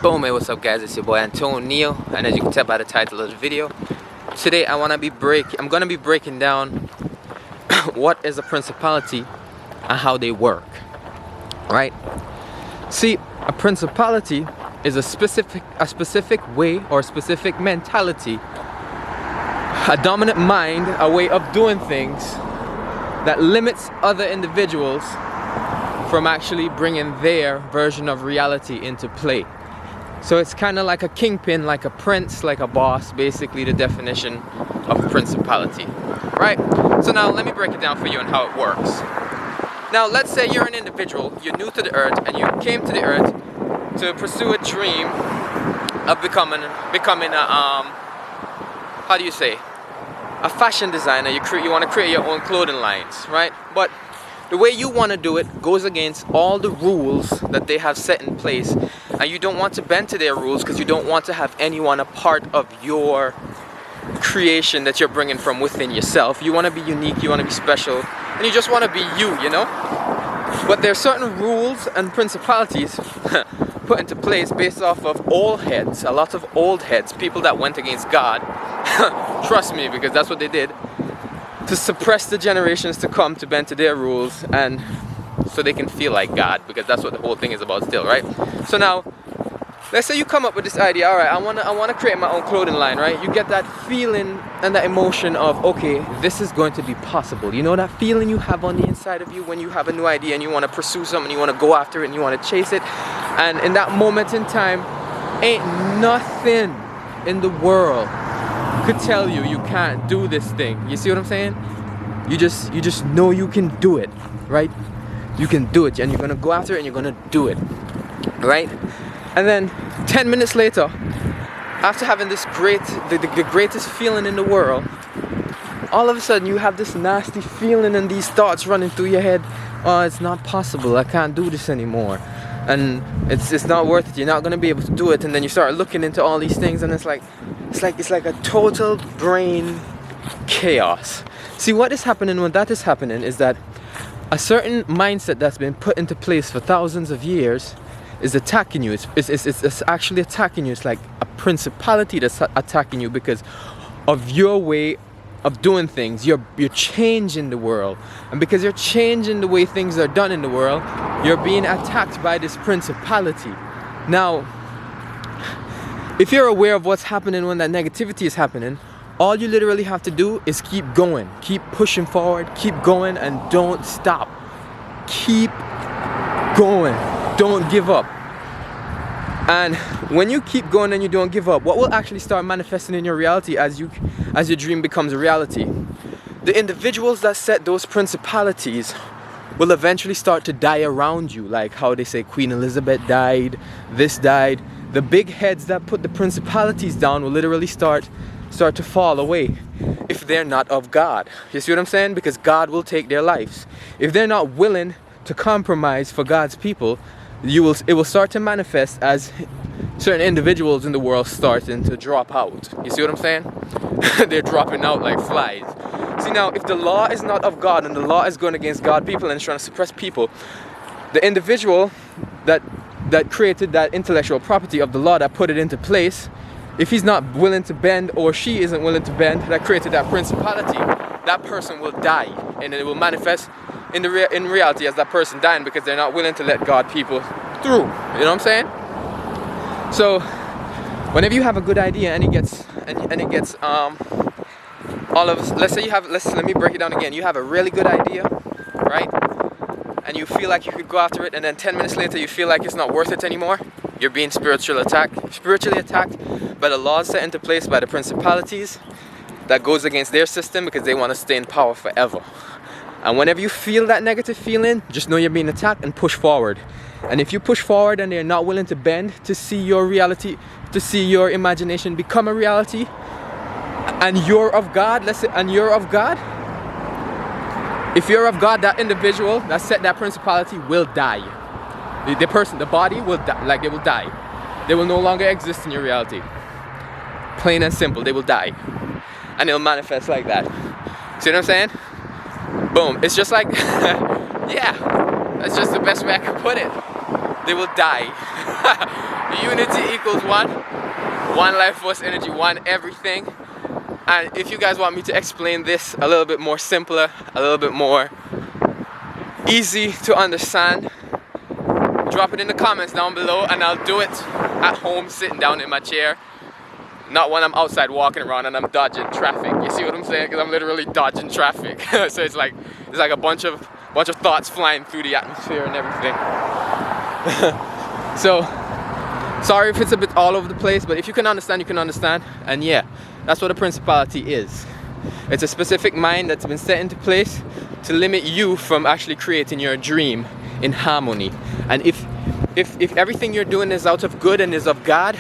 Boom, hey, what's up guys, it's your boy Antonio, and as you can tell by the title of the video, today I'm gonna be breaking down what is a principality and how they work, right? See, a principality is a specific way or a specific mentality, a dominant mind, a way of doing things that limits other individuals from actually bringing their version of reality into play. So it's kind of like a kingpin, like a prince, like a boss, basically the definition of a principality, right? So now let me break it down for you on how it works. Now let's say you're an individual, you're new to the earth, and you came to the earth to pursue a dream of becoming a how do you say, a fashion designer. You want to create your own clothing lines, right? But the way you want to do it goes against all the rules that they have set in place, and you don't want to bend to their rules because you don't want to have anyone a part of your creation that you're bringing from within yourself. You want to be unique, you want to be special, and you just want to be you know? But there are certain rules and principalities put into place based off of old heads, a lot of old heads, people that went against God. Trust me, because that's what they did, to suppress the generations to come to bend to their rules, and so they can feel like God, because that's what the whole thing is about still, right? So now, let's say you come up with this idea, alright, I wanna create my own clothing line, right? You get that feeling and that emotion of, okay, this is going to be possible. You know that feeling you have on the inside of you when you have a new idea and you want to pursue something, you want to go after it and you want to chase it, and in that moment in time, ain't nothing in the world could tell you you can't do this thing. You see what I'm saying? You just know you can do it, right? You can do it, and you're gonna go after it and you're gonna do it, right? And then 10 minutes later, after having this the greatest feeling in the world, all of a sudden you have this nasty feeling and these thoughts running through your head. Oh, it's not possible, I can't do this anymore, and it's not worth it, you're not gonna be able to do it. And then you start looking into all these things, and it's like a total brain chaos. See, what is happening when that is happening is that a certain mindset that's been put into place for thousands of years is attacking you. It's actually attacking you. It's like a principality that's attacking you because of your way of doing things. You're changing the world, and because you're changing the way things are done in the world, you're being attacked by this principality. Now, if you're aware of what's happening when that negativity is happening, all you literally have to do is keep going, keep pushing forward, keep going, and don't stop. Keep going, don't give up. And when you keep going and you don't give up, what will actually start manifesting in your reality as your dream becomes a reality? The individuals that set those principalities will eventually start to die around you, like how they say Queen Elizabeth died, this died. The big heads that put the principalities down will literally start to fall away if they're not of God. You see what I'm saying? Because God will take their lives. If they're not willing to compromise for God's people, it will start to manifest as certain individuals in the world starting to drop out. You see what I'm saying? They're dropping out like flies. See, now, if the law is not of God and the law is going against God people and is trying to suppress people, the individual that created that intellectual property of the law that put it into place, if he's not willing to bend, or she isn't willing to bend, that created that principality, that person will die, and it will manifest in reality as that person dying because they're not willing to let God people through. You know what I'm saying? So whenever you have a good idea and it gets all of us, let me break it down again. You have a really good idea, right? And you feel like you could go after it, and then 10 minutes later you feel like it's not worth it anymore. You're being spiritually attacked by the laws set into place by the principalities that goes against their system because they want to stay in power forever. And whenever you feel that negative feeling, just know you're being attacked and push forward. And if you push forward and they're not willing to bend to see your reality, to see your imagination become a reality, and you're of God, if you're of God, that individual that set that principality will die. The body will die, like they will die. They will no longer exist in your reality. Plain and simple, they will die. And it'll manifest like that. See what I'm saying? Boom. It's just like, yeah, that's just the best way I can put it. They will die. The unity equals one. One life force energy, one everything. And if you guys want me to explain this a little bit more simpler, a little bit more easy to understand, drop it in the comments down below and I'll do it at home sitting down in my chair. Not when I'm outside walking around and I'm dodging traffic. You see what I'm saying? Because I'm literally dodging traffic. So it's like a bunch of thoughts flying through the atmosphere and everything. So sorry if it's a bit all over the place, but if you can understand, you can understand. And yeah, that's what a principality is. It's a specific mind that's been set into place to limit you from actually creating your dream in harmony. And if everything you're doing is out of good and is of God,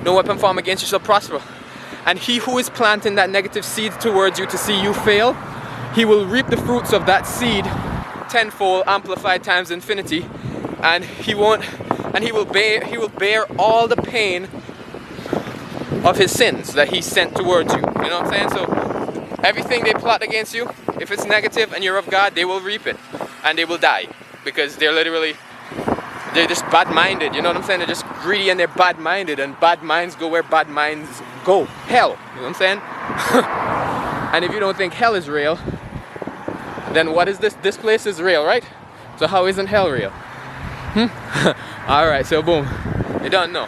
no weapon formed against you shall prosper. And he who is planting that negative seed towards you to see you fail, he will reap the fruits of that seed tenfold, amplified times infinity, and he will bear all the pain of his sins that he sent towards you. You know what I'm saying? So everything they plot against you, if it's negative and you're of God, they will reap it and they will die, because they're just bad-minded. You know what I'm saying? They're just greedy and they're bad-minded, and bad minds go where bad minds go. Hell. You know what I'm saying? And if you don't think hell is real, then what is this? This place is real, right? So how isn't hell real? Alright, so boom. You don't know.